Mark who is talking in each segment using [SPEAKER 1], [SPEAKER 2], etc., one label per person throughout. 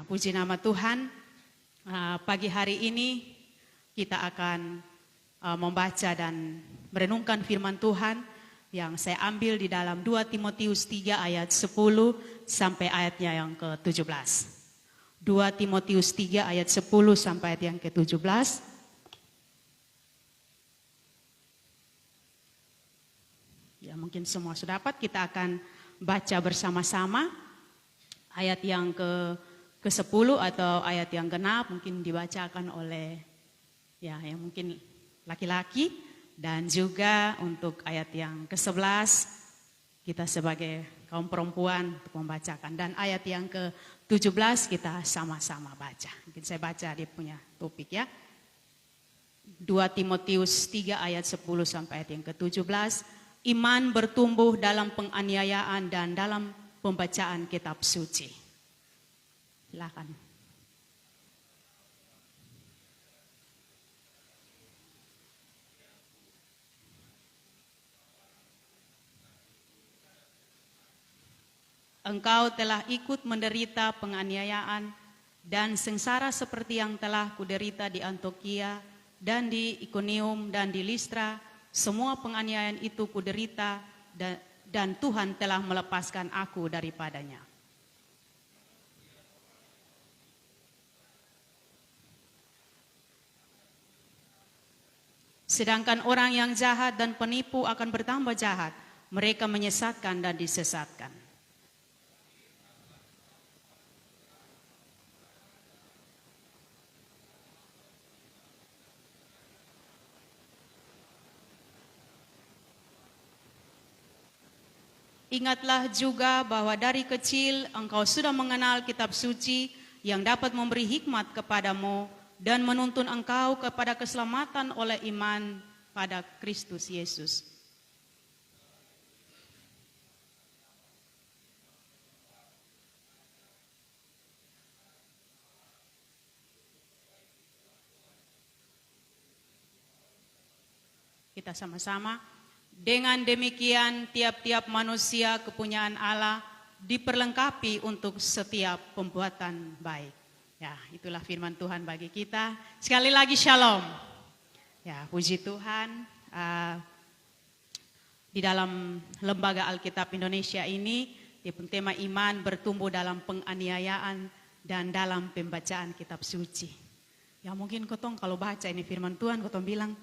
[SPEAKER 1] puji nama Tuhan. Pagi hari ini kita akan membaca dan merenungkan firman Tuhan yang saya ambil di dalam 2 Timotius 3 ayat 10 sampai ayatnya yang ke-17. 2 Timotius 3 ayat 10 sampai ayat yang ke-17. Ya, mungkin semua sudah dapat, kita akan baca bersama-sama ayat yang ke-10 atau ayat yang genap mungkin dibacakan oleh yang mungkin laki-laki, dan juga untuk ayat yang ke-11 kita sebagai kaum perempuan untuk membacakan, dan ayat yang ke-17 kita sama-sama baca. Mungkin saya baca dia punya topik ya. 2 Timotius 3 ayat 10 sampai ayat yang ke-17. Iman bertumbuh dalam penganiayaan dan dalam pembacaan kitab suci. Silakan. Engkau telah ikut menderita penganiayaan dan sengsara seperti yang telah kuderita di Antiokhia dan di Ikonium dan di Listra. Semua penganiayaan itu kuderita dan Tuhan telah melepaskan aku daripadanya. Sedangkan orang yang jahat dan penipu akan bertambah jahat. Mereka menyesatkan dan disesatkan. Ingatlah juga bahwa dari kecil engkau sudah mengenal kitab suci yang dapat memberi hikmat kepadamu dan menuntun engkau kepada keselamatan oleh iman pada Kristus Yesus. Kita sama-sama. Dengan demikian tiap-tiap manusia kepunyaan Allah diperlengkapi untuk setiap pembuatan baik. Ya, itulah firman Tuhan bagi kita. Sekali lagi shalom. Ya, puji Tuhan. Di dalam Lembaga Alkitab Indonesia ini, di tema iman bertumbuh dalam penganiayaan dan dalam pembacaan kitab suci. Ya, mungkin kotong kalau baca ini firman Tuhan, kotong bilang,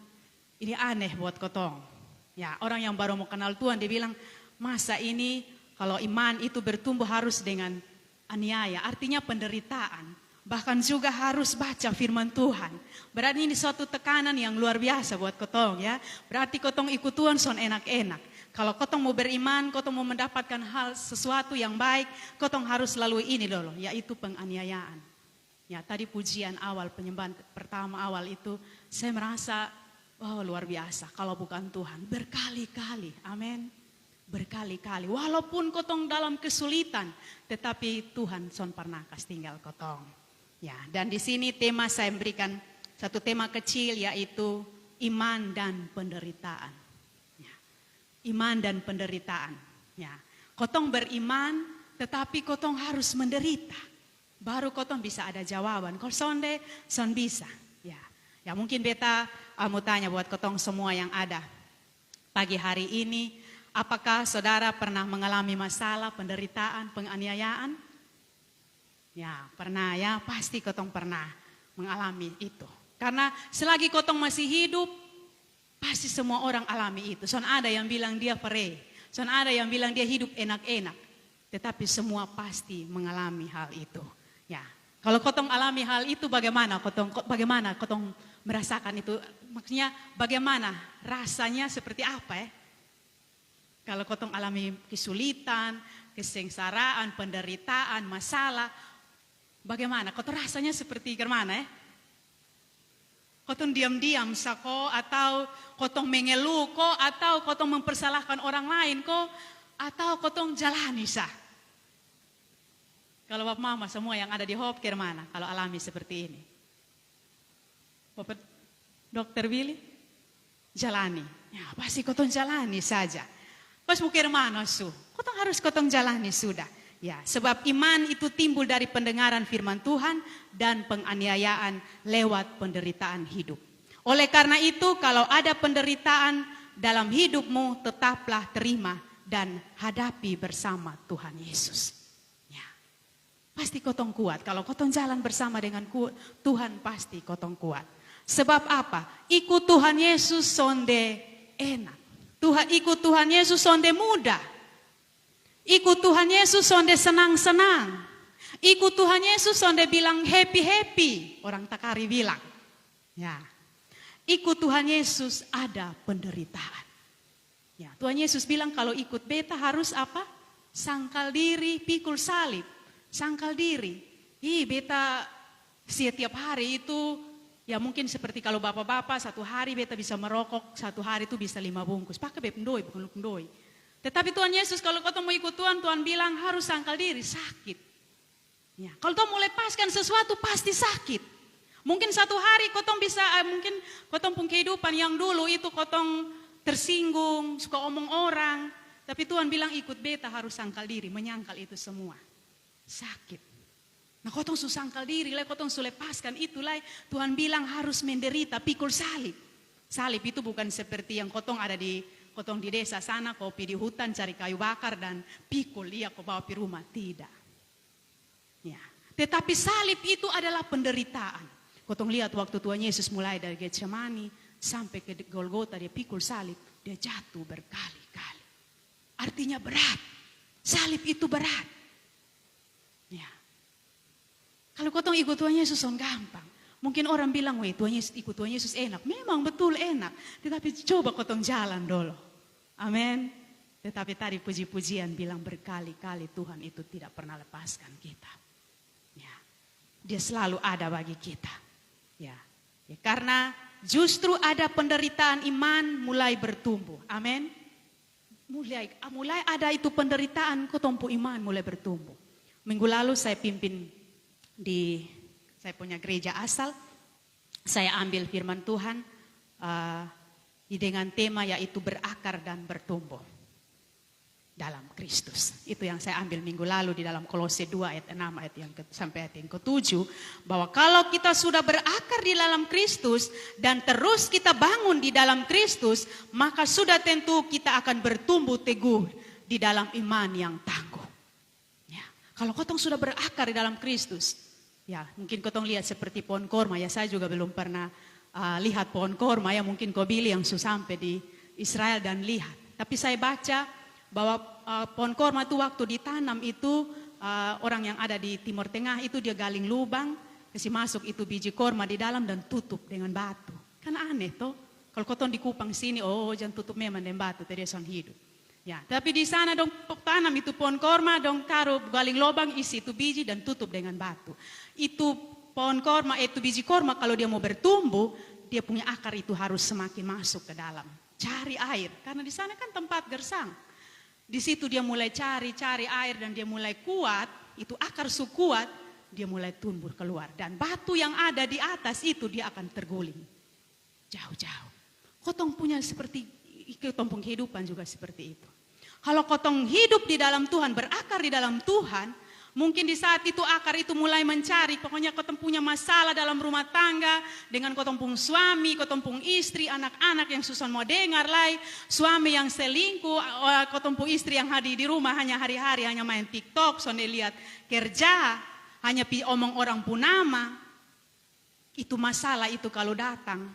[SPEAKER 1] ini aneh buat kotong. Ya, orang yang baru mau kenal Tuhan, dia bilang, masa ini kalau iman itu bertumbuh harus dengan aniaya, artinya penderitaan. Bahkan juga harus baca firman Tuhan. Berarti ini suatu tekanan yang luar biasa buat kotong ya. Berarti kotong ikut Tuhan son enak-enak. Kalau kotong mau beriman, kotong mau mendapatkan hal sesuatu yang baik, kotong harus lalui ini dulu, yaitu penganiayaan. Ya, tadi pujian awal, penyembahan pertama awal itu, saya merasa luar biasa, kalau bukan Tuhan berkali-kali, amin, berkali-kali. Walaupun kotong dalam kesulitan, tetapi Tuhan son pernah kasih tinggal kotong. Ya, dan di sini tema saya berikan satu tema kecil, yaitu iman dan penderitaan. Ya, iman dan penderitaan. Ya, kotong beriman, tetapi kotong harus menderita. Baru kotong bisa ada jawaban. Kalau sonde, son bisa. Ya, mungkin beta mau tanya buat kotong semua yang ada pagi hari ini, apakah saudara pernah mengalami masalah, penderitaan, penganiayaan? Ya, pernah ya, pasti kotong pernah mengalami itu. Karena selagi kotong masih hidup, pasti semua orang alami itu. Son ada yang bilang dia pere, son ada yang bilang dia hidup enak-enak, tetapi semua pasti mengalami hal itu. Ya, kalau kotong alami hal itu, bagaimana kotong merasakan itu? Maksudnya bagaimana rasanya, seperti apa ya? Kalau kotong alami kesulitan, kesengsaraan, penderitaan, masalah, bagaimana? Kotong rasanya seperti gimana ya? Kotong diam-diam sako, atau kotong mengeluh ko, atau kotong mempersalahkan orang lain ko, atau kotong jalani sah? Kalau bapak mama semua yang ada di Hope, kemana kalau alami seperti ini? Bapak Dokter Willy, jalani. Ya, pasti kotong jalani saja. Pas mau kemana su? Kotong harus kotong jalani sudah. Ya, sebab iman itu timbul dari pendengaran firman Tuhan dan penganiayaan lewat penderitaan hidup. Oleh karena itu, kalau ada penderitaan dalam hidupmu, tetaplah terima dan hadapi bersama Tuhan Yesus. Ya, pasti kotong kuat. Kalau kotong jalan bersama dengan Tuhan, pasti kotong kuat. Sebab apa? Ikut Tuhan Yesus sonde enak. Ikut Tuhan Yesus sonde mudah. Ikut Tuhan Yesus sonde senang-senang. Ikut Tuhan Yesus sonde bilang happy-happy. Orang Takari bilang. Ya. Ikut Tuhan Yesus ada penderitaan. Ya, Tuhan Yesus bilang kalau ikut beta harus apa? Sangkal diri, pikul salib. Sangkal diri. Beta setiap hari itu, ya mungkin seperti kalau bapak-bapak satu hari beta bisa merokok, satu hari itu bisa 5 bungkus. Pakai bependoi, bukan lupendoi. Tetapi Tuhan Yesus kalau kau mau ikut Tuhan, Tuhan bilang harus sangkal diri, sakit. Ya, kalau kau mau lepaskan sesuatu pasti sakit. Mungkin satu hari kau bisa, mungkin kau pun kehidupan yang dulu itu kau tersinggung, suka omong orang. Tapi Tuhan bilang ikut beta harus sangkal diri, menyangkal itu semua. Sakit. Nah kau sangkal diri, kau lepaskan itulah Tuhan bilang harus menderita, pikul salib. Salib itu bukan seperti yang kau ada di kotong di desa sana, kopi di hutan, cari kayu bakar dan pikul, kau bawa di rumah. Tidak. Ya. Tetapi salib itu adalah penderitaan. Kotong lihat waktu Tuhan Yesus mulai dari Getsemani sampai ke Golgota, dia pikul salib, dia jatuh berkali-kali. Artinya berat. Salib itu berat. Ya. Kalau kotong ikut Tuhan Yesus gampang. Mungkin orang bilang, ikut Tuhan Yesus enak. Memang betul enak. Tetapi coba kotong jalan dulu. Amin. Tetapi tadi puji-pujian bilang berkali-kali Tuhan itu tidak pernah lepaskan kita. Ya. Dia selalu ada bagi kita. Ya. Karena justru ada penderitaan iman mulai bertumbuh. Amin. Mulai ada itu penderitaan, kotong iman mulai bertumbuh. Minggu lalu saya pimpin saya punya gereja asal, saya ambil firman Tuhan dengan tema yaitu berakar dan bertumbuh dalam Kristus. Itu yang saya ambil minggu lalu di dalam Kolose 2 ayat 6 sampai ayat yang ke-7. Bahwa kalau kita sudah berakar di dalam Kristus dan terus kita bangun di dalam Kristus, maka sudah tentu kita akan bertumbuh teguh di dalam iman yang tangguh. Ya. Kalau kotong sudah berakar di dalam Kristus, ya, mungkin kotong lihat seperti pohon korma. Ya, saya juga belum pernah lihat pohon korma. Ya, mungkin kau beli yang sampai di Israel dan lihat. Tapi saya baca bahwa pohon korma itu waktu ditanam itu orang yang ada di Timur Tengah itu dia galing lubang, kasih masuk itu biji korma di dalam dan tutup dengan batu. Kan aneh toh. Kalau kotong di Kupang sini, jangan tutup memang dengan batu, tadi son hidup. Ya, tapi di sana dong tanam itu pohon korma, dong taruh galing lubang isi itu biji dan tutup dengan batu. Itu pohon korma, itu biji korma kalau dia mau bertumbuh, dia punya akar itu harus semakin masuk ke dalam. Cari air, karena di sana kan tempat gersang. Di situ dia mulai cari air dan dia mulai kuat, itu akar kuat, dia mulai tumbuh keluar. Dan batu yang ada di atas itu dia akan terguling. Jauh-jauh. Kotong punya seperti, kotong kehidupan juga seperti itu. Kalau kotong hidup di dalam Tuhan, berakar di dalam Tuhan, mungkin di saat itu akar itu mulai mencari, pokoknya kotong punya masalah dalam rumah tangga, dengan kotong pun suami, kotong pun istri, anak-anak yang susah mau dengar lai, suami yang selingkuh, kotong pun istri yang hadir di rumah hanya hari-hari, hanya main TikTok, sonde lihat kerja, hanya omong orang pun nama, itu masalah itu kalau datang.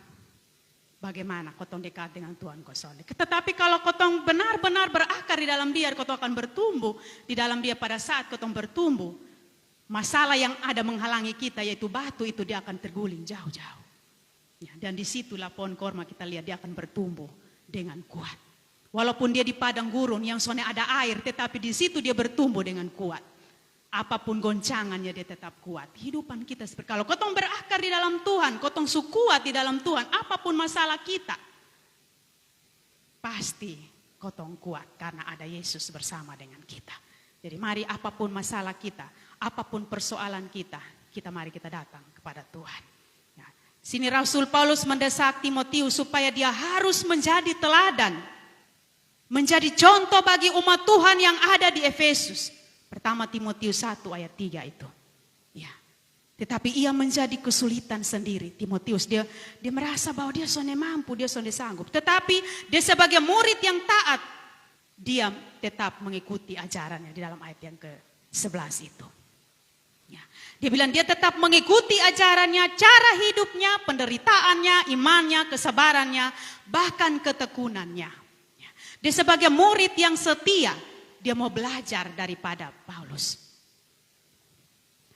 [SPEAKER 1] Bagaimana kotong dekat dengan Tuhan kosong. Tetapi kalau kotong benar-benar berakar di dalam dia, kotong akan bertumbuh di dalam dia. Pada saat kotong bertumbuh, masalah yang ada menghalangi kita yaitu batu itu dia akan terguling jauh-jauh. Ya, dan disitulah pohon korma kita lihat dia akan bertumbuh dengan kuat. Walaupun dia di padang gurun yang soalnya ada air, tetapi di situ dia bertumbuh dengan kuat. Apapun goncangannya dia tetap kuat. Kehidupan kita seperti kalau kotong berakar di dalam Tuhan, kotong kuat di dalam Tuhan, apapun masalah kita, pasti kotong kuat karena ada Yesus bersama dengan kita. Jadi mari apapun masalah kita, apapun persoalan kita mari kita datang kepada Tuhan. Ya. Sini Rasul Paulus mendesak Timotius supaya dia harus menjadi teladan, menjadi contoh bagi umat Tuhan yang ada di Efesus. Pertama Timotius 1 ayat 3 itu. Ya. Tetapi ia menjadi kesulitan sendiri. Timotius dia merasa bahwa dia sonde mampu, dia sonde sanggup. Tetapi dia sebagai murid yang taat, dia tetap mengikuti ajarannya di dalam ayat yang ke-11 itu. Ya. Dia bilang dia tetap mengikuti ajarannya, cara hidupnya, penderitaannya, imannya, kesabarannya, bahkan ketekunannya. Ya. Dia sebagai murid yang setia, dia mau belajar daripada Paulus.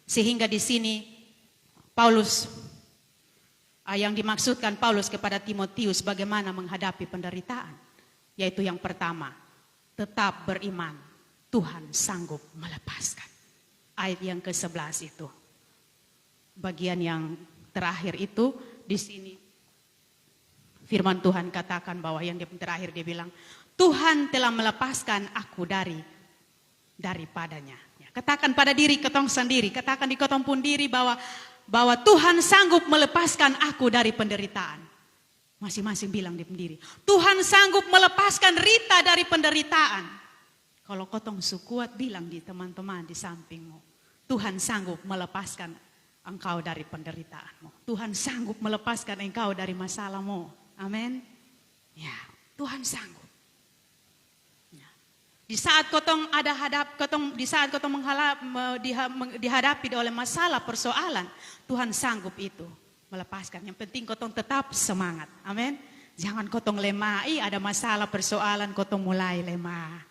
[SPEAKER 1] Sehingga di sini Paulus, yang dimaksudkan Paulus kepada Timotius bagaimana menghadapi penderitaan. Yaitu yang pertama, tetap beriman, Tuhan sanggup melepaskan. Ayat yang ke-11 itu. Bagian yang terakhir itu di sini firman Tuhan katakan bahwa yang terakhir dia bilang, Tuhan telah melepaskan aku daripadanya. Ya, katakan pada diri ketong sendiri, katakan di ketong pun diri bahwa Tuhan sanggup melepaskan aku dari penderitaan. Masing-masing bilang di pendiri, Tuhan sanggup melepaskan Rita dari penderitaan. Kalau kotong sukuat bilang di teman-teman di sampingmu, Tuhan sanggup melepaskan engkau dari penderitaanmu. Tuhan sanggup melepaskan engkau dari masalahmu. Amin. Ya, Tuhan sanggup. Di saat kotong dihadapi oleh masalah persoalan, Tuhan sanggup itu melepaskan. Yang penting kotong tetap semangat. Amin. Jangan kotong lemah. Ada masalah persoalan kotong mulai lemah.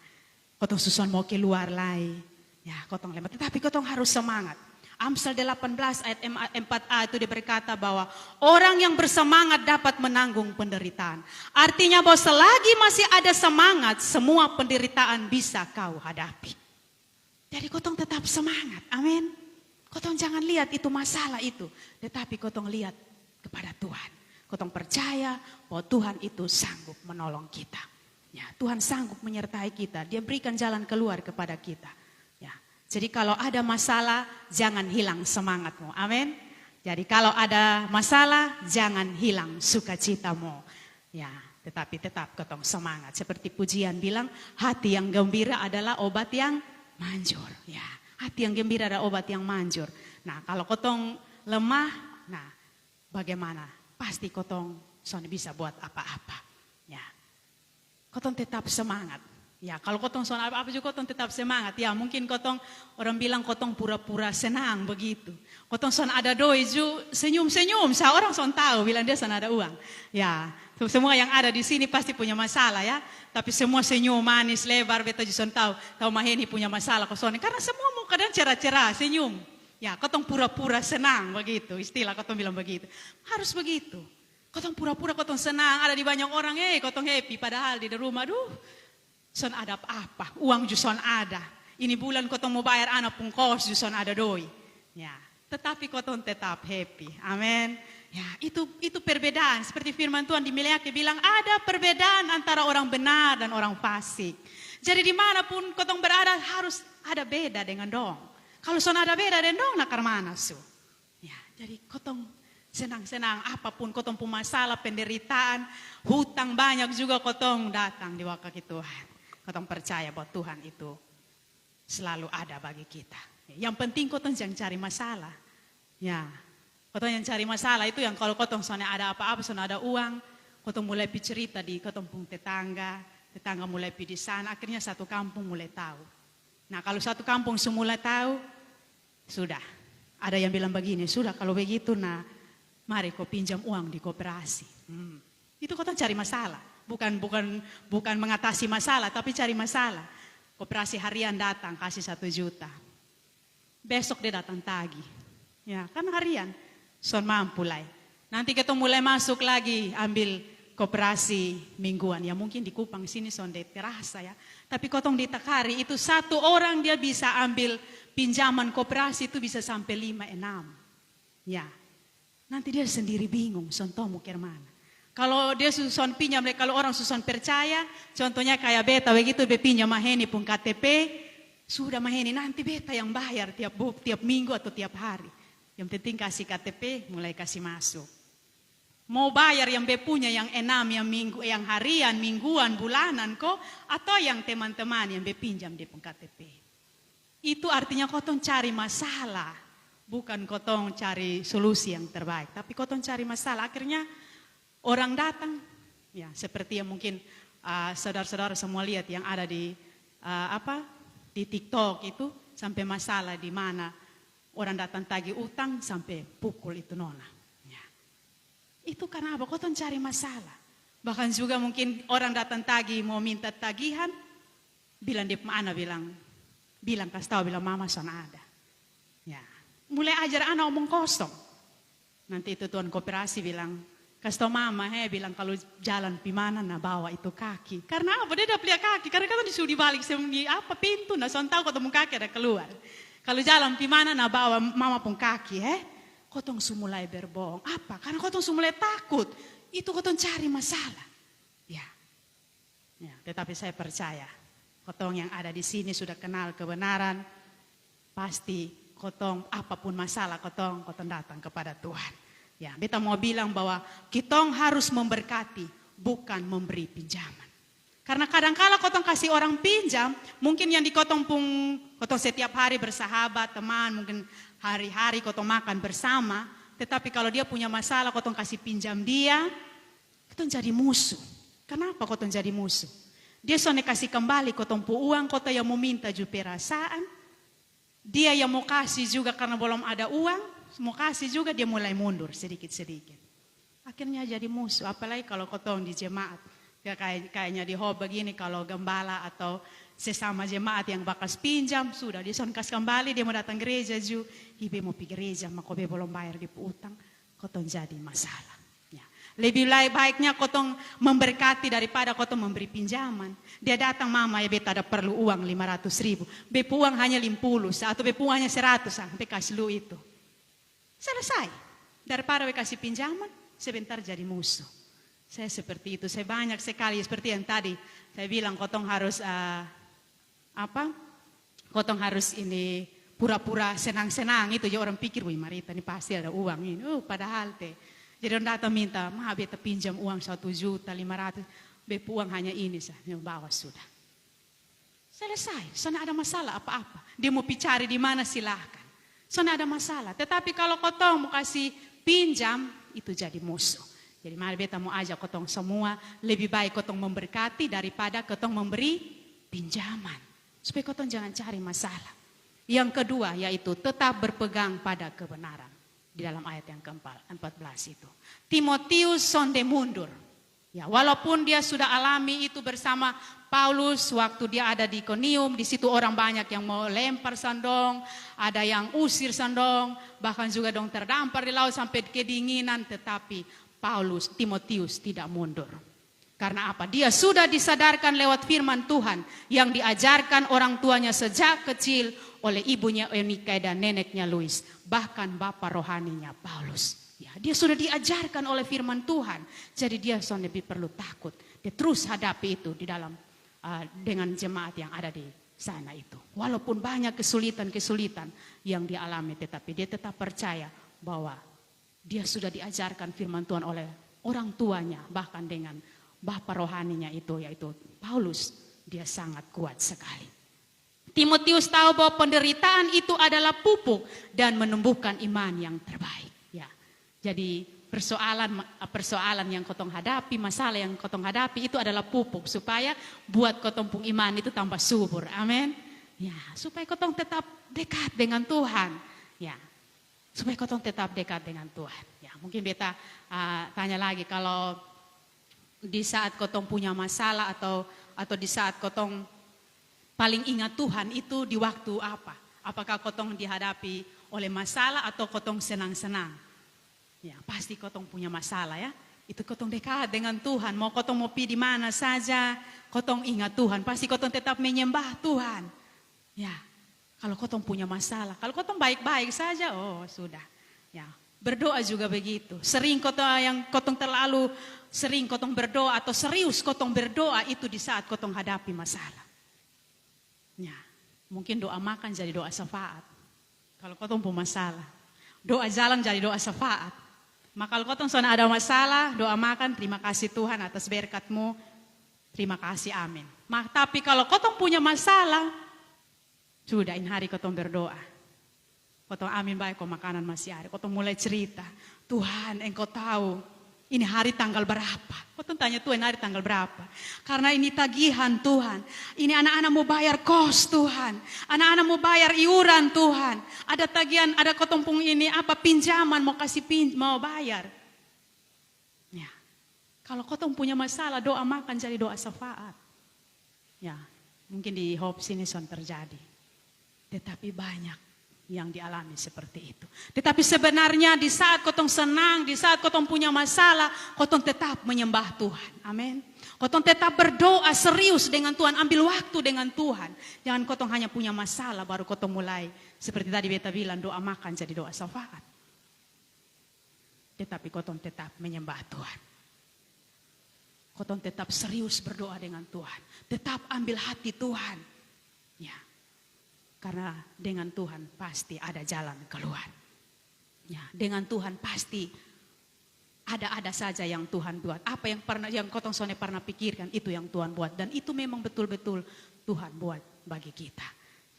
[SPEAKER 1] Kotong susun mau keluar lagi. Ya, kotong lemah. Tetapi kotong harus semangat. Amsal 18 ayat 4a itu dia berkata bahwa orang yang bersemangat dapat menanggung penderitaan. Artinya bahwa selagi masih ada semangat, semua penderitaan bisa kau hadapi. Jadi kotong tetap semangat, amin. Kotong jangan lihat itu masalah itu, tetapi kotong lihat kepada Tuhan. Kotong percaya bahwa Tuhan itu sanggup menolong kita. Ya, Tuhan sanggup menyertai kita, Dia berikan jalan keluar kepada kita. Jadi kalau ada masalah, jangan hilang semangatmu. Amin. Jadi kalau ada masalah, jangan hilang sukacitamu. Ya, tetapi tetap ketong semangat. Seperti pujian bilang, hati yang gembira adalah obat yang manjur. Ya, hati yang gembira adalah obat yang manjur. Nah, kalau kotong lemah, nah bagaimana? Pasti kotong soalnya bisa buat apa-apa. Ya, kotong tetap semangat. Ya, kalau kotong soal apa juga kotong tetap semangat. Ya, mungkin kotong orang bilang kotong pura-pura senang begitu. Kotong son ada doi ju senyum-senyum, orang son tahu bilang dia son ada uang. Ya, semua yang ada di sini pasti punya masalah ya. Tapi semua senyum manis lebar beta son tahu Maheni punya masalah kosong. Karena semua mau kadang cerah-cerah senyum. Ya, kotong pura-pura senang begitu. Istilah kotong bilang begitu. Harus begitu. Kotong pura-pura kotong senang, ada di banyak orang, kotong happy padahal di rumah son ada apa? Uang juson ada. Ini bulan kotong mau bayar anak pun kos juson ada doi. Ya, tetapi kotong tetap happy. Amin. Ya, itu perbedaan. Seperti firman Tuhan di Meleakhi bilang ada perbedaan antara orang benar dan orang fasik. Jadi dimanapun kotong berada harus ada beda dengan dong. Kalau son ada beda dengan dong nakar mana su? Ya, jadi kotong senang-senang apapun kotong pun masalah penderitaan, hutang banyak juga kotong datang di waktu Tuhan. Kotong percaya bahwa Tuhan itu selalu ada bagi kita. Yang penting kotong jangan cari masalah. Ya, kotong yang cari masalah itu yang kalau kotong soalnya ada apa-apa, soalnya ada uang, kotong mulai cerita di kotong pun tetangga mulai di sana, akhirnya satu kampung mulai tahu. Nah, kalau satu kampung semula tahu, sudah. Ada yang bilang begini, sudah kalau begitu, nah mari kau pinjam uang di koperasi. Itu kotong cari masalah. Bukan mengatasi masalah, tapi cari masalah. Koperasi harian datang kasih 1 juta. Besok dia datang tagih. Ya, kan harian. Son mampu lah. Nanti kita mulai masuk lagi ambil koperasi mingguan. Ya mungkin di Kupang sini son dia terasa ya. Tapi kotong di Takari itu 1 orang dia bisa ambil pinjaman koperasi itu bisa sampai 5-6. Ya. Nanti dia sendiri bingung son tahu mau ke mana. Kalau dia susun pinjam, kalau orang susun percaya, contohnya kayak beta begitu, be pinjam Maheni pun KTP, sudah Maheni nanti beta yang bayar tiap minggu atau tiap hari. Yang penting kasih KTP, mulai kasih masuk. Mau bayar yang be punya yang 6, yang minggu, yang harian, mingguan, bulanan kok, atau yang teman-teman yang be pinjam dia pun KTP. itu artinya kotong cari masalah. Bukan kotong cari solusi yang terbaik. Tapi kotong cari masalah. Akhirnya orang datang. Ya, seperti yang mungkin saudara-saudara semua lihat yang ada di di TikTok itu. Sampai masalah di mana orang datang tagih utang sampai pukul itu nona. Ya. Itu karena apa? Kotong cari masalah. Bahkan juga mungkin orang datang tagih mau minta tagihan. Bilang dia mana bilang kasih tahu bilang mama sana ada. Ya, mulai ajar anak omong kosong. Nanti itu tuan koperasi bilang kasih tahu mama bilang kalau jalan pimana nah bawa itu kaki. Karena apa dia udah beli kaki? Karena kan disuruh dibalik sembunyi apa pintu nah soal tahu ketemu kaki ada keluar. Kalau jalan pimana nah bawa mama pun kaki Kotong mulai berbohong. Apa? Karena kotong mulai takut. Itu kotong cari masalah. Ya, tetapi saya percaya. Kotong yang ada di sini sudah kenal kebenaran, pasti kotong apapun masalah kotong datang kepada Tuhan. Ya, beta mau bilang bahwa kitong harus memberkati, bukan memberi pinjaman. Karena kadang-kala kotong kasih orang pinjam, mungkin yang di kotong setiap hari bersahabat, teman, mungkin hari-hari kotong makan bersama, tetapi kalau dia punya masalah kotong kasih pinjam dia, kotong jadi musuh. Kenapa kotong jadi musuh? Dia soalnya kasih kembali kotong pu uang, kota yang mau minta juga perasaan. Dia yang mau kasih juga karena belum ada uang, mau kasih juga dia mulai mundur sedikit-sedikit. Akhirnya jadi musuh, apalagi kalau kotong di jemaat. Kayaknya di hob begini kalau gembala atau sesama jemaat yang bakas pinjam, sudah dia soalnya kasih kembali, dia mau datang gereja juga. Ibe mau pergi gereja, maka ibe belum bayar di utang, kotong jadi masalah. Lebih baiknya kotong memberkati daripada kotong memberi pinjaman. Dia datang mama ya beta ada perlu uang 500.000. Bepu uang hanya 50 atau bepu uang hanya 100 sampai kasih lu itu. Selesai. Daripada kasih pinjaman sebentar jadi musuh. Saya seperti itu. Saya banyak sekali seperti yang tadi saya bilang kotong harus Kotong harus ini pura-pura senang-senang itu. Ya orang pikir, wih Marita ini pasti ada uang ini. Padahal jadi orang datang minta, beta pinjam uang 1.500.000, bepu uang hanya ini saja, bawa sudah. Selesai, sana ada masalah apa-apa. Dia mau cari di mana silahkan. Sana ada masalah. Tetapi kalau kotong mau kasih pinjam, itu jadi musuh. Jadi mari beta mau ajak kotong semua, lebih baik kotong memberkati daripada kotong memberi pinjaman. Supaya kotong jangan cari masalah. Yang kedua yaitu tetap berpegang pada kebenaran. Di dalam ayat yang ke-14 itu. Timotius sonde mundur. Ya, walaupun dia sudah alami itu bersama Paulus waktu dia ada di Ikonium, di situ orang banyak yang mau lempar sandong, ada yang usir sandong, bahkan juga dong terdampar di laut sampai kedinginan, tetapi Timotius tidak mundur. Karena apa? Dia sudah disadarkan lewat firman Tuhan yang diajarkan orang tuanya sejak kecil oleh ibunya Eunike dan neneknya Lois, bahkan bapak rohaninya Paulus. Ya, dia sudah diajarkan oleh firman Tuhan, jadi dia lebih perlu takut. Dia terus hadapi itu di dalam dengan jemaat yang ada di sana itu. Walaupun banyak kesulitan-kesulitan yang dia alami, tetapi dia tetap percaya bahwa dia sudah diajarkan firman Tuhan oleh orang tuanya, bahkan dengan bapak rohaninya itu yaitu Paulus. Dia sangat kuat sekali. Timotius tahu bahwa penderitaan itu adalah pupuk dan menumbuhkan iman yang terbaik. Ya, jadi persoalan yang kotong hadapi, masalah yang kotong hadapi itu adalah pupuk supaya buat kotong pun iman itu tambah subur. Amin. Ya, supaya kotong tetap dekat dengan Tuhan. Ya, supaya kotong tetap dekat dengan Tuhan. Ya, mungkin beta tanya lagi kalau di saat kotong punya masalah atau di saat kotong paling ingat Tuhan itu di waktu apa? Apakah kotong dihadapi oleh masalah atau kotong senang-senang? Ya, pasti kotong punya masalah ya. Itu kotong dekat dengan Tuhan. Mau kotong mau pergi di mana saja, kotong ingat Tuhan. Pasti kotong tetap menyembah Tuhan. Ya, kalau kotong punya masalah, kalau kotong baik-baik saja, oh sudah. Ya, berdoa juga begitu. Sering kotong terlalu sering kotong berdoa atau serius kotong berdoa itu di saat kotong hadapi masalah. Ya, mungkin doa makan jadi doa syafaat. Kalau kotong punya masalah, doa jalan jadi doa syafaat. Maka kalau kotong soalnya ada masalah, doa makan, terima kasih Tuhan atas berkat-Mu, terima kasih, amin. Tapi kalau kotong punya masalah, Sudah ini hari kotong berdoa. Kotong amin baik kok makanan masih ada. Kotong mulai cerita. Tuhan engkau tahu ini hari tanggal berapa. Kotong tanya Tuhan hari tanggal berapa. Karena ini tagihan Tuhan. Ini anak-anak mau bayar kos Tuhan. Anak-anak mau bayar iuran Tuhan. Ada tagihan, ada kotong pun ini apa pinjaman mau kasih mau bayar. Ya. Kalau kotong punya masalah doa makan jadi doa syafaat. Ya, mungkin di Hope sini son terjadi. Tetapi banyak yang dialami seperti itu. Tetapi sebenarnya di saat kotong senang, di saat kotong punya masalah, kotong tetap menyembah Tuhan. Amin. Kotong tetap berdoa serius dengan Tuhan, ambil waktu dengan Tuhan. Jangan kotong hanya punya masalah baru kotong mulai. Seperti tadi beta bilang doa makan jadi doa syafaat. Tetapi kotong tetap menyembah Tuhan. Kotong tetap serius berdoa dengan Tuhan. Tetap ambil hati Tuhan. Ya. Karena dengan Tuhan pasti ada jalan keluar. Ya, dengan Tuhan pasti ada saja yang Tuhan buat. Apa yang kotong sone pernah pikirkan itu yang Tuhan buat. Dan itu memang betul-betul Tuhan buat bagi kita.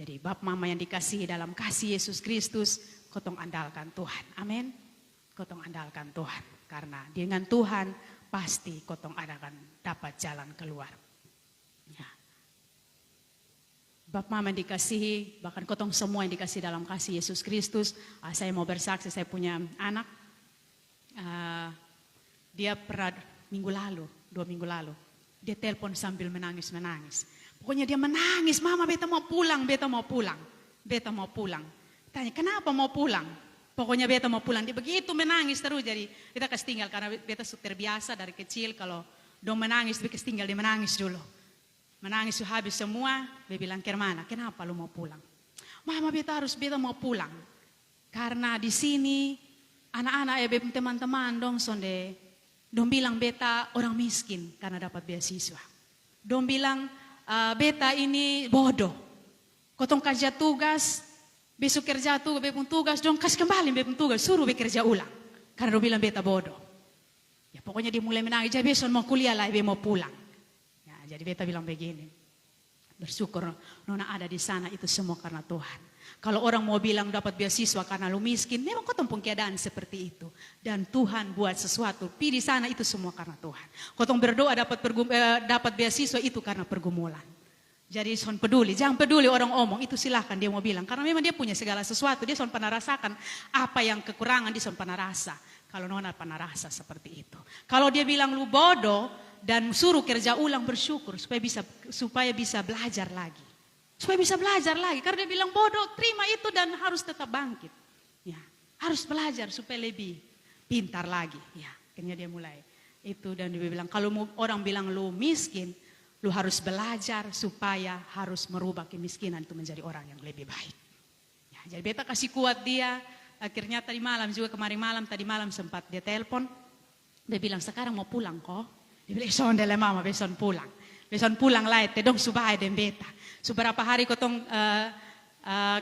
[SPEAKER 1] Jadi bab mama yang dikasihi dalam kasih Yesus Kristus, kotong andalkan Tuhan. Amin. Kotong andalkan Tuhan. Karena dengan Tuhan pasti kotong akan dapat jalan keluar. Ya. Bapa Mama yang dikasihi, bahkan kotong semua yang dikasihi dalam kasih Yesus Kristus. Saya mau bersaksi, saya punya anak. Dia pernah 2 minggu lalu. Dia telepon sambil menangis. Pokoknya dia menangis, Mama beta mau pulang. Tanya, kenapa mau pulang? Pokoknya beta mau pulang. Dia begitu menangis terus, jadi kita kasih tinggal. Karena beta terbiasa dari kecil kalau dong menangis, dia kasih tinggal, dia menangis dulu. Menangis habis semua, dia bilang, Kermana, kenapa lu mau pulang? Mama beta mau pulang. Karena di sini anak-anak ya teman-teman dong bilang beta orang miskin karena dapat beasiswa. Dong bilang beta ini bodoh. Kotong kerja tugas, besok kerja tugas, dong kasih kembali tugas, suruh bekerja ulang. Karena dong bilang beta bodoh. Ya pokoknya dia mulai menangis, jadi besok mau kuliah lah, dia mau pulang. Jadi beta bilang begini, bersyukur nona ada di sana itu semua karena Tuhan. Kalau orang mau bilang dapat beasiswa karena lu miskin, memang kotong pun keadaan seperti itu. Dan Tuhan buat sesuatu, di sana itu semua karena Tuhan. Kotong berdoa dapat beasiswa itu karena pergumulan. Jadi son peduli, jangan peduli orang omong, itu silahkan dia mau bilang. Karena memang dia punya segala sesuatu, dia son pernah rasakan apa yang kekurangan, dia son pernah rasa. Kalau nona pernah rasa seperti itu. Kalau dia bilang lu bodoh, dan suruh kerja ulang, bersyukur supaya bisa belajar lagi. Karena dia bilang bodoh, terima itu dan harus tetap bangkit. Ya, harus belajar supaya lebih pintar lagi. Ya, akhirnya dia mulai itu dan dia bilang kalau orang bilang lu miskin, lu harus belajar supaya harus merubah kemiskinan itu menjadi orang yang lebih baik. Ya, jadi beta kasih kuat dia. Akhirnya tadi malam sempat dia telepon. Dia bilang sekarang mau pulang kok. Dia bilang, sondele mama, beson pulang lah, dong subah den beta. Beberapa hari kotong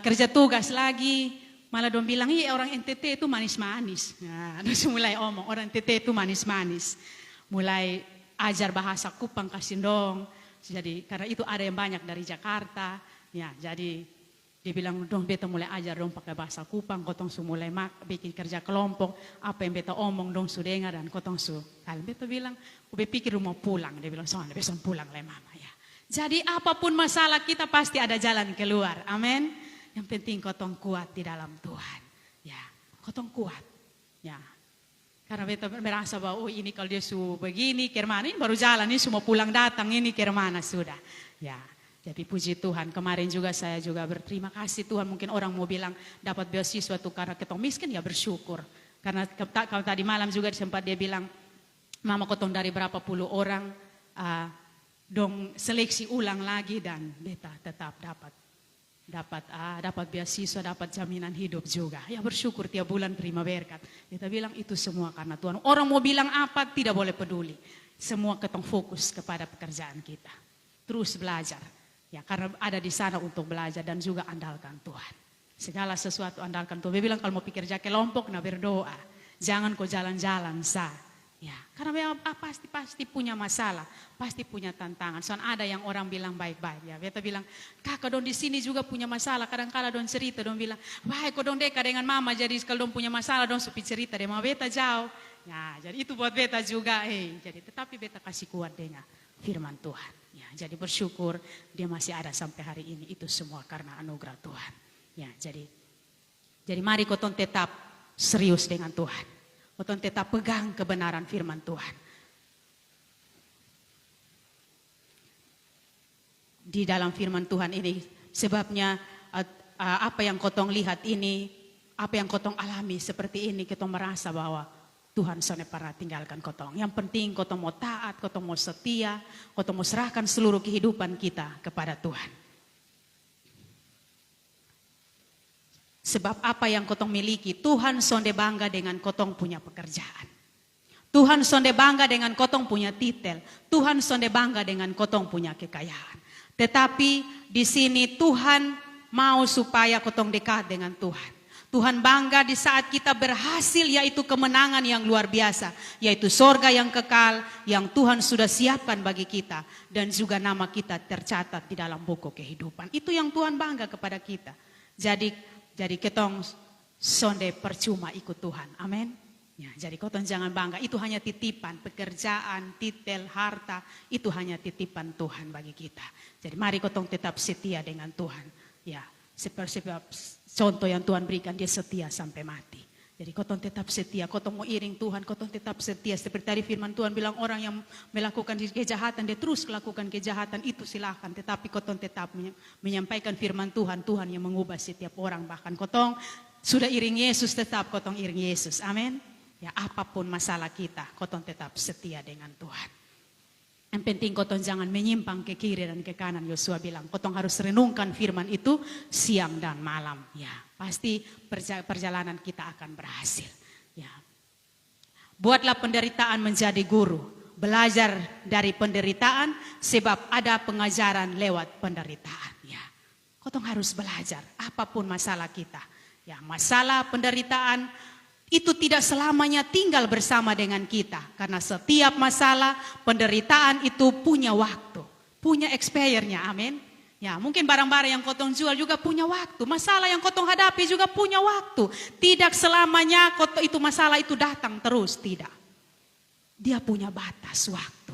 [SPEAKER 1] kerja tugas lagi, malah dong bilang, iya orang NTT itu manis-manis. Nah, terus mulai omong, orang NTT itu manis-manis. Mulai ajar bahasa Kupang kasih dong. Jadi karena itu ada yang banyak dari Jakarta, ya jadi dia bilang dong beta mulai ajar dong pakai bahasa Kupang, kotong su mulai bikin kerja kelompok, apa yang beta omong dong su dengar dan kotong su. Kalian beta bilang, ube pikir mau pulang, dia bilang soalnya besok pulang lah mama ya. Jadi apapun masalah kita pasti ada jalan keluar, amin. Yang penting kotong kuat di dalam Tuhan, ya kotong kuat, ya. Karena beta merasa bahwa ini kalau dia su begini, Kermana ini baru jalan, ini semua pulang datang ini Kermana sudah, ya. Jadi puji Tuhan, kemarin juga saya juga berterima kasih Tuhan. Mungkin orang mau bilang dapat beasiswa tuh karena ketong miskin, ya bersyukur. Karena kalau tadi malam juga sempat dia bilang, mama kotong dari berapa puluh orang, dong seleksi ulang lagi dan beta tetap dapat beasiswa, dapat jaminan hidup juga. Ya bersyukur tiap bulan terima berkat. Beta bilang itu semua karena Tuhan. Orang mau bilang apa tidak boleh peduli. Semua ketong fokus kepada pekerjaan kita. Terus belajar. Ya, karena ada di sana untuk belajar dan juga andalkan Tuhan. Segala sesuatu andalkan Tuhan. Dia bilang kalau mau pikir kerja kelompok, nah berdoa. Jangan kau jalan-jalan sah. Ya, karena memang pasti punya masalah, pasti punya tantangan. Soalnya ada yang orang bilang baik-baik ya. Beta bilang, kakak dong di sini juga punya masalah. Kadang-kala dong cerita dong bilang, baik kok dong deka dengan mama. Jadi kalau dong punya masalah dong sepi cerita deh, mau beta jauh. Ya, jadi itu buat beta juga. Jadi tetapi beta kasih kuat dengan firman Tuhan. Ya, jadi bersyukur dia masih ada sampai hari ini. Itu semua karena anugerah Tuhan. Ya, jadi mari kotong tetap serius dengan Tuhan. Kotong tetap pegang kebenaran firman Tuhan. Di dalam firman Tuhan ini sebabnya apa yang kotong lihat ini, apa yang kotong alami seperti ini, kita merasa bahwa Tuhan sudah pernah tinggalkan kotong. Yang penting kotong mau taat, kotong mau setia, kotong mau serahkan seluruh kehidupan kita kepada Tuhan. Sebab apa yang kotong miliki, Tuhan sonde bangga dengan kotong punya pekerjaan. Tuhan sonde bangga dengan kotong punya titel. Tuhan sonde bangga dengan kotong punya kekayaan. Tetapi di sini Tuhan mau supaya kotong dekat dengan Tuhan. Tuhan bangga di saat kita berhasil, yaitu kemenangan yang luar biasa. Yaitu sorga yang kekal yang Tuhan sudah siapkan bagi kita. Dan juga nama kita tercatat di dalam buku kehidupan. Itu yang Tuhan bangga kepada kita. Jadi ketong sonde percuma ikut Tuhan. Amin. Ya, jadi kotong jangan bangga. Itu hanya titipan. Pekerjaan, titel, harta. Itu hanya titipan Tuhan bagi kita. Jadi mari kotong tetap setia dengan Tuhan. Ya, sebab contoh yang Tuhan berikan, dia setia sampai mati. Jadi kotong tetap setia, kotong mau iring Tuhan, kotong tetap setia. Seperti tadi firman Tuhan bilang, orang yang melakukan kejahatan, dia terus melakukan kejahatan, itu silahkan. Tetapi kotong tetap menyampaikan firman Tuhan, Tuhan yang mengubah setiap orang. Bahkan kotong sudah iring Yesus, tetap kotong iring Yesus. Amin. Ya, apapun masalah kita, kotong tetap setia dengan Tuhan. Yang penting kotong jangan menyimpang ke kiri dan ke kanan. Yosua bilang, kotong harus renungkan firman itu siang dan malam. Ya, pasti perjalanan kita akan berhasil. Ya. Buatlah penderitaan menjadi guru. Belajar dari penderitaan sebab ada pengajaran lewat penderitaan. Ya. Kotong harus belajar apapun masalah kita. Ya, masalah penderitaan itu tidak selamanya tinggal bersama dengan kita. Karena setiap masalah, penderitaan itu punya waktu. Punya expire-nya, amin. Ya, mungkin barang-barang yang kotong jual juga punya waktu. Masalah yang kotong hadapi juga punya waktu. Tidak selamanya itu masalah itu datang terus, tidak. Dia punya batas waktu.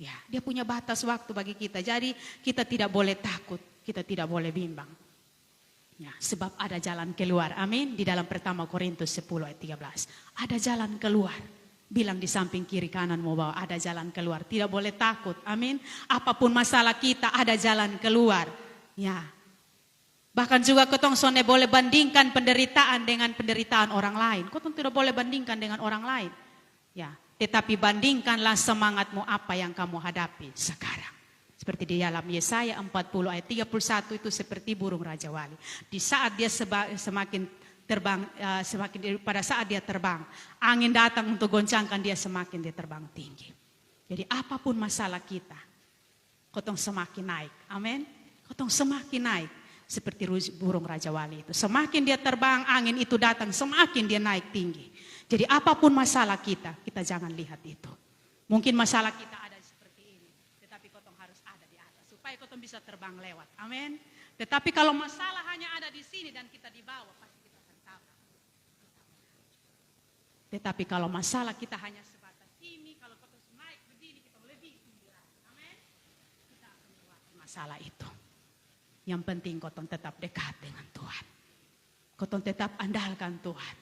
[SPEAKER 1] Ya, dia punya batas waktu bagi kita. Jadi kita tidak boleh takut, kita tidak boleh bimbang. Ya, sebab ada jalan keluar. Amin. Di dalam pertama Korintus 10 ayat 13. Ada jalan keluar. Bilang di samping kiri kanan mau bawa, ada jalan keluar. Tidak boleh takut. Amin. Apapun masalah kita, ada jalan keluar. Ya. Bahkan juga kotong sonde boleh bandingkan penderitaan dengan penderitaan orang lain. Kotong tidak boleh bandingkan dengan orang lain. Ya. Tetapi bandingkanlah semangatmu apa yang kamu hadapi sekarang. Seperti di dalam Yesaya 40 ayat 31 itu seperti burung Raja Wali. Di saat dia semakin terbang, pada saat dia terbang, angin datang untuk goncangkan dia, semakin dia terbang tinggi. Jadi apapun masalah kita, kotong semakin naik. Amin. Kotong semakin naik. Seperti burung Raja Wali itu. Semakin dia terbang, angin itu datang, semakin dia naik tinggi. Jadi apapun masalah kita, kita jangan lihat itu. Mungkin masalah kita ada seperti ini, tetapi kotong harus ada di atas supaya kotong bisa terbang lewat. Amin. Tetapi kalau masalah hanya ada di sini dan kita di bawah, pasti kita akan tabrak. Tetapi kalau masalah kita hanya sebatas ini, kalau kotong naik begini, kita lebih tinggi lagi. Amin. Kita akan melewati masalah itu. Yang penting kotong tetap dekat dengan Tuhan. Kotong tetap andalkan Tuhan.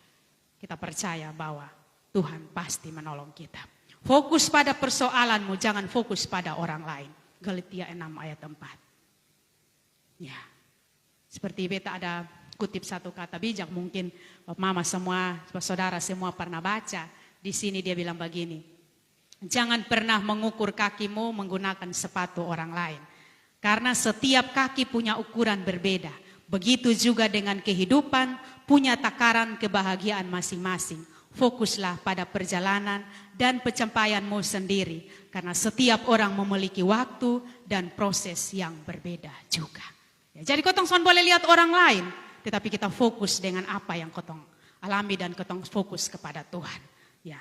[SPEAKER 1] Kita percaya bahwa Tuhan pasti menolong kita. Fokus pada persoalanmu, jangan fokus pada orang lain. Galatia 6 ayat 4. Ya, seperti beta ada kutip satu kata bijak, mungkin mama semua, saudara semua pernah baca. Di sini dia bilang begini, jangan pernah mengukur kakimu menggunakan sepatu orang lain. Karena setiap kaki punya ukuran berbeda. Begitu juga dengan kehidupan, punya takaran kebahagiaan masing-masing. Fokuslah pada perjalanan dan pencapaianmu sendiri. Karena setiap orang memiliki waktu dan proses yang berbeda juga. Ya, jadi kotong boleh lihat orang lain, tetapi kita fokus dengan apa yang kotong alami dan kotong fokus kepada Tuhan. Ya.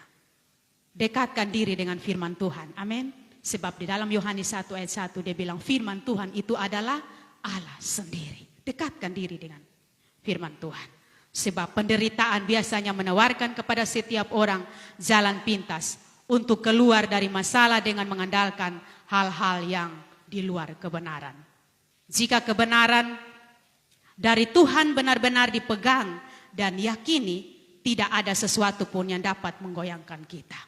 [SPEAKER 1] dekatkan diri dengan firman Tuhan. Amin. Sebab di dalam Yohanes 1 ayat 1 dia bilang firman Tuhan itu adalah Allah sendiri. Dekatkan diri dengan firman Tuhan. Sebab penderitaan biasanya menawarkan kepada setiap orang jalan pintas untuk keluar dari masalah dengan mengandalkan hal-hal yang di luar kebenaran. Jika kebenaran dari Tuhan benar-benar dipegang dan yakini, tidak ada sesuatu pun yang dapat menggoyangkan kita.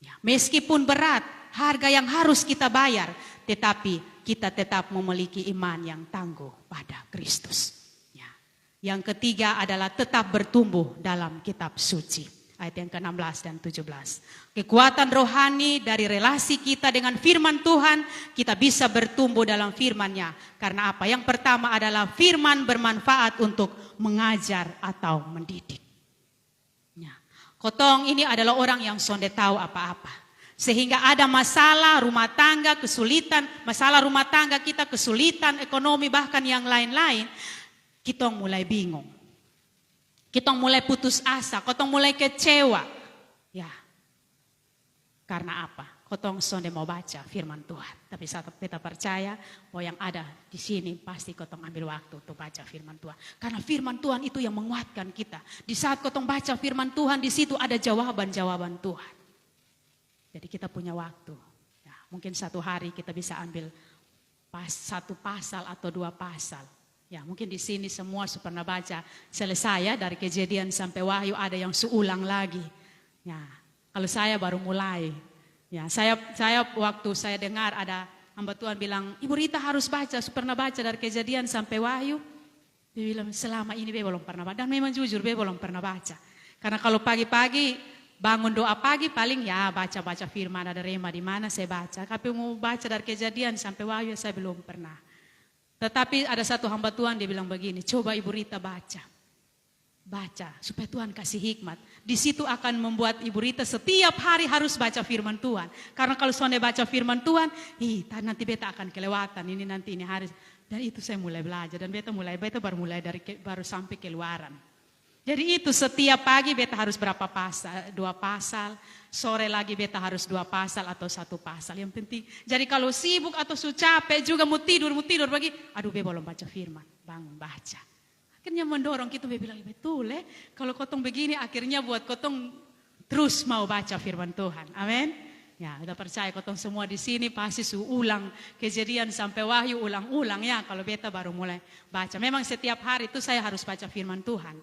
[SPEAKER 1] Ya, meskipun berat, harga yang harus kita bayar, tetapi kita tetap memiliki iman yang tangguh pada Kristus. Ya. Yang ketiga adalah tetap bertumbuh dalam kitab suci. Ayat yang ke-16 dan 17. Kekuatan rohani dari relasi kita dengan firman Tuhan, kita bisa bertumbuh dalam firman-Nya. Karena apa? Yang pertama adalah firman bermanfaat untuk mengajar atau mendidik. Ya. Kotong ini adalah orang yang sonde tahu apa-apa. Sehingga ada masalah rumah tangga, kesulitan, masalah rumah tangga kita, kesulitan ekonomi, bahkan yang lain-lain, kita mulai bingung. Kita mulai putus asa, kita mulai kecewa. Ya, karena apa? Kita sonde mau baca firman Tuhan. Tapi saat kita percaya bahwa yang ada di sini pasti kita ambil waktu untuk baca firman Tuhan. Karena firman Tuhan itu yang menguatkan kita. Di saat kita baca firman Tuhan, di situ ada jawaban-jawaban Tuhan. Jadi kita punya waktu. Ya, mungkin satu hari kita bisa ambil satu pasal atau dua pasal. Ya, mungkin di sini semua pernah baca selesai ya, dari Kejadian sampai Wahyu, ada yang seulang lagi. Ya, kalau saya baru mulai. Ya, saya waktu saya dengar ada hamba Tuhan bilang, Ibu Rita harus baca, pernah baca dari Kejadian sampai Wahyu. Dia bilang selama ini be belum pernah baca. Dan memang jujur be belum pernah baca. Karena kalau pagi-pagi bangun doa pagi paling ya baca-baca firman, ada rema di mana saya baca. Tapi mau baca dari Kejadian sampai Wahyu saya belum pernah. Tetapi ada satu hamba Tuhan dia bilang begini, coba Ibu Rita baca. Baca supaya Tuhan kasih hikmat. Di situ akan membuat Ibu Rita setiap hari harus baca firman Tuhan. Karena kalau sonde baca firman Tuhan, nanti beta akan kelewatan ini hari. Dan itu saya mulai belajar dan beta baru mulai baru sampai keluaran. Jadi itu setiap pagi beta harus berapa pasal, 2 pasal, sore lagi beta harus 2 pasal atau 1 pasal. Yang penting, jadi kalau sibuk atau capek juga mau tidur bagi, aduh be belum baca firman, bangun baca. Akhirnya mendorong kita be bilang betul kalau kotong begini akhirnya buat kotong terus mau baca firman Tuhan. Amin. Ya, kita percaya kotong semua di sini pasti ulang Kejadian sampai Wahyu ulang-ulang ya kalau beta baru mulai baca. Memang setiap hari itu saya harus baca firman Tuhan.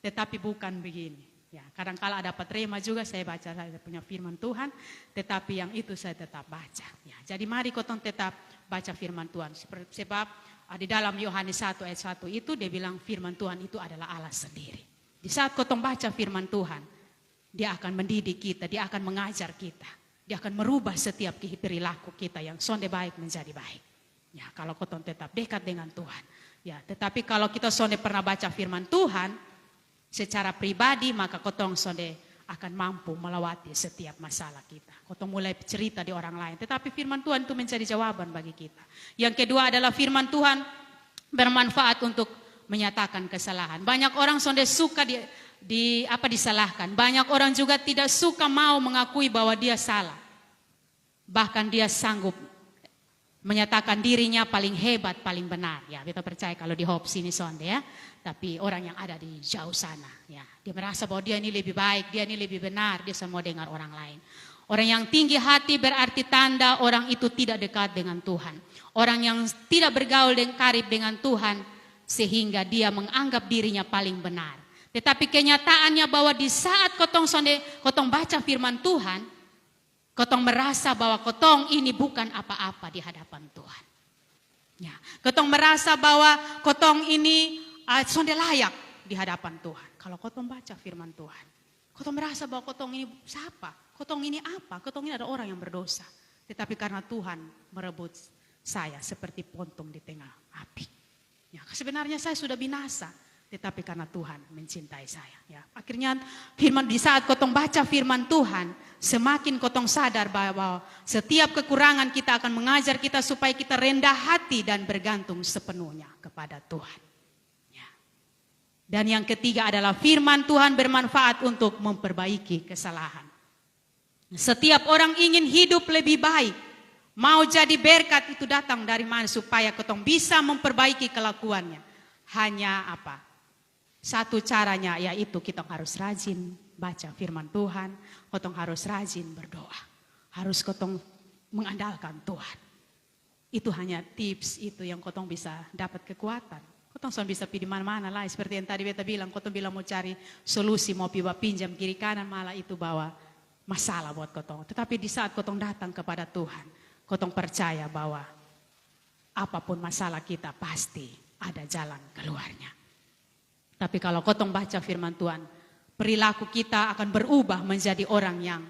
[SPEAKER 1] Tetapi bukan begini. Ya, kadang-kala dapat rema juga saya baca, saya punya firman Tuhan, tetapi yang itu saya tetap baca. Ya, jadi mari kotong tetap baca firman Tuhan. Sebab di dalam Yohanes 1 ayat 1 itu dia bilang firman Tuhan itu adalah Allah sendiri. Di saat kotong baca firman Tuhan, dia akan mendidik kita, dia akan mengajar kita. Dia akan merubah setiap perilaku kita yang sonde baik menjadi baik. Ya, kalau kotong tetap dekat dengan Tuhan. Ya, tetapi kalau kita sonde pernah baca firman Tuhan, secara pribadi maka kotong sonde akan mampu melewati setiap masalah kita. Kotong mulai cerita di orang lain. Tetapi firman Tuhan itu menjadi jawaban bagi kita. Yang kedua adalah firman Tuhan bermanfaat untuk menyatakan kesalahan. Banyak orang sonde suka disalahkan. Banyak orang juga tidak suka mau mengakui bahwa dia salah. Bahkan dia sanggup menyatakan dirinya paling hebat, paling benar. Ya, kita percaya kalau di Hope sini sonde ya. Tapi orang yang ada di jauh sana, ya, dia merasa bahwa dia ini lebih baik, dia ini lebih benar, dia semua dengar orang lain. Orang yang tinggi hati berarti tanda orang itu tidak dekat dengan Tuhan. Orang yang tidak bergaul dan karib dengan Tuhan sehingga dia menganggap dirinya paling benar. Tetapi kenyataannya bahwa di saat kotong baca firman Tuhan, kotong merasa bahwa kotong ini bukan apa-apa di hadapan Tuhan. Ya, kotong merasa bahwa kotong ini sonde layak di hadapan Tuhan. Kalau kotong baca firman Tuhan, kotong merasa bahwa kotong ini siapa? Kotong ini apa? Kotong ini ada orang yang berdosa. Tetapi karena Tuhan merebut saya seperti pontong di tengah api. Ya, sebenarnya saya sudah binasa, tetapi karena Tuhan mencintai saya. Ya, akhirnya di saat kotong baca firman Tuhan, semakin kotong sadar bahwa setiap kekurangan kita akan mengajar kita supaya kita rendah hati dan bergantung sepenuhnya kepada Tuhan. Dan yang ketiga adalah firman Tuhan bermanfaat untuk memperbaiki kesalahan. Setiap orang ingin hidup lebih baik. Mau jadi berkat itu datang dari mana supaya kotong bisa memperbaiki kelakuannya. Hanya apa? Satu caranya yaitu kita harus rajin baca firman Tuhan. Kotong harus rajin berdoa. Harus kotong mengandalkan Tuhan. Itu hanya tips itu yang kotong bisa dapat kekuatan. Kotong bisa pilih mana-mana lah. Seperti yang tadi beta bilang, kotong bilang mau cari solusi, mau pinjam kiri kanan, malah itu bawa masalah buat kotong. Tetapi di saat kotong datang kepada Tuhan, kotong percaya bahwa apapun masalah kita pasti ada jalan keluarnya. Tapi kalau kotong baca firman Tuhan, perilaku kita akan berubah menjadi orang yang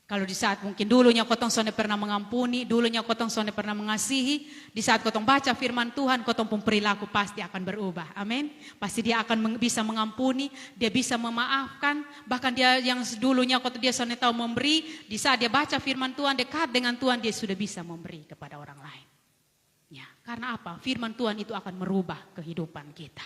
[SPEAKER 1] kalau di saat mungkin dulunya kotong sonde pernah mengampuni, dulunya kotong sonde pernah mengasihi, di saat kotong baca firman Tuhan, kotong pun perilaku pasti akan berubah. Amin. Pasti dia akan bisa mengampuni, dia bisa memaafkan, bahkan dia yang dulunya kotong dia sonde tahu memberi, di saat dia baca firman Tuhan, dekat dengan Tuhan, dia sudah bisa memberi kepada orang lain. Ya, karena apa? Firman Tuhan itu akan merubah kehidupan kita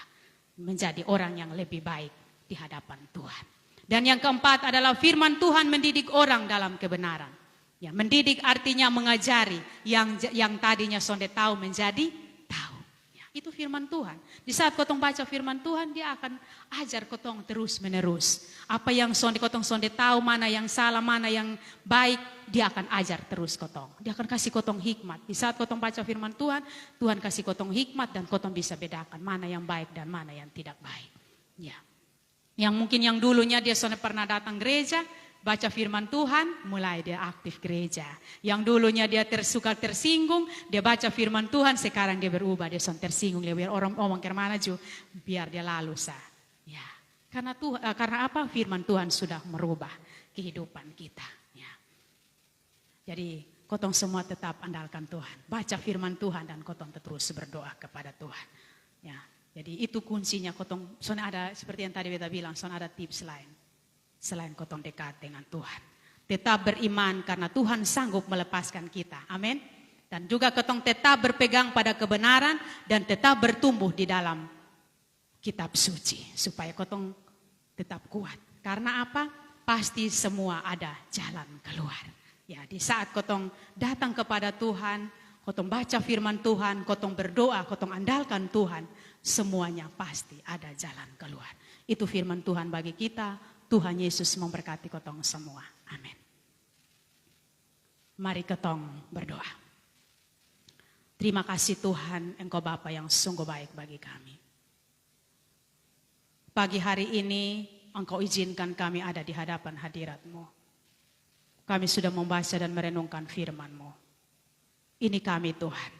[SPEAKER 1] menjadi orang yang lebih baik di hadapan Tuhan. Dan yang keempat adalah firman Tuhan mendidik orang dalam kebenaran. Ya, mendidik artinya mengajari yang tadinya sonde tahu menjadi tahu. Ya, itu firman Tuhan. Di saat kotong baca firman Tuhan, dia akan ajar kotong terus menerus. Apa yang kotong sonde tahu, mana yang salah, mana yang baik, dia akan ajar terus kotong. Dia akan kasih kotong hikmat. Di saat kotong baca firman Tuhan, Tuhan kasih kotong hikmat dan kotong bisa bedakan mana yang baik dan mana yang tidak baik. Ya. Yang mungkin yang dulunya dia sudah pernah datang gereja, baca firman Tuhan, mulai dia aktif gereja. Yang dulunya dia suka tersinggung, dia baca firman Tuhan, sekarang dia berubah, dia sudah tersinggung, dia biar orang ngomong ke mana juga, biar dia lalu sah. Ya, karena apa? Firman Tuhan sudah merubah kehidupan kita. Ya. Jadi kotong semua tetap andalkan Tuhan, baca firman Tuhan dan kotong terus berdoa kepada Tuhan. Ya. Jadi itu kuncinya kotong, soalnya ada seperti yang tadi beta bilang, soalnya ada tips lain. Selain kotong dekat dengan Tuhan. Tetap beriman karena Tuhan sanggup melepaskan kita. Amin. Dan juga kotong tetap berpegang pada kebenaran dan tetap bertumbuh di dalam kitab suci. Supaya kotong tetap kuat. Karena apa? Pasti semua ada jalan keluar. Ya, di saat kotong datang kepada Tuhan, kotong baca firman Tuhan, kotong berdoa, kotong andalkan Tuhan, semuanya pasti ada jalan keluar. Itu firman Tuhan bagi kita. Tuhan Yesus memberkati kotong semua. Amin. Mari kotong berdoa. Terima kasih Tuhan, Engkau Bapa yang sungguh baik bagi kami. Pagi hari ini Engkau izinkan kami ada di hadapan hadirat-Mu. Kami sudah membaca dan merenungkan firman-Mu. Ini kami Tuhan.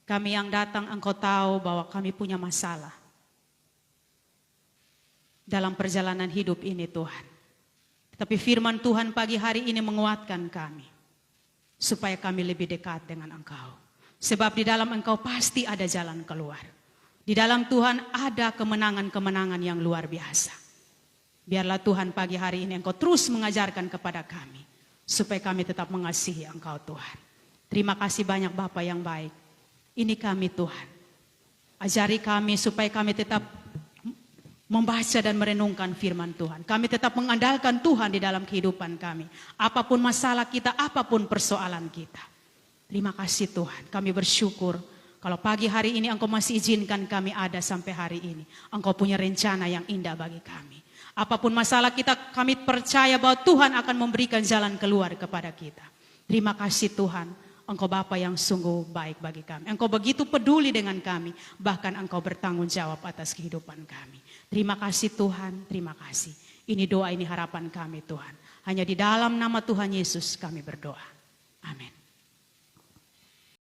[SPEAKER 1] Kami yang datang Engkau tahu bahwa kami punya masalah dalam perjalanan hidup ini Tuhan. Tapi firman Tuhan pagi hari ini menguatkan kami. Supaya kami lebih dekat dengan Engkau. Sebab di dalam Engkau pasti ada jalan keluar. Di dalam Tuhan ada kemenangan-kemenangan yang luar biasa. Biarlah Tuhan pagi hari ini Engkau terus mengajarkan kepada kami. Supaya kami tetap mengasihi Engkau Tuhan. Terima kasih banyak Bapa yang baik. Ini kami Tuhan. Ajari kami supaya kami tetap membaca dan merenungkan firman Tuhan. Kami tetap mengandalkan Tuhan di dalam kehidupan kami. Apapun masalah kita, apapun persoalan kita. Terima kasih Tuhan. Kami bersyukur kalau pagi hari ini Engkau masih izinkan kami ada sampai hari ini. Engkau punya rencana yang indah bagi kami. Apapun masalah kita, kami percaya bahwa Tuhan akan memberikan jalan keluar kepada kita. Terima kasih Tuhan. Engkau Bapa yang sungguh baik bagi kami. Engkau begitu peduli dengan kami. Bahkan Engkau bertanggung jawab atas kehidupan kami. Terima kasih Tuhan, terima kasih. Ini doa, ini harapan kami Tuhan. Hanya di dalam nama Tuhan Yesus kami berdoa.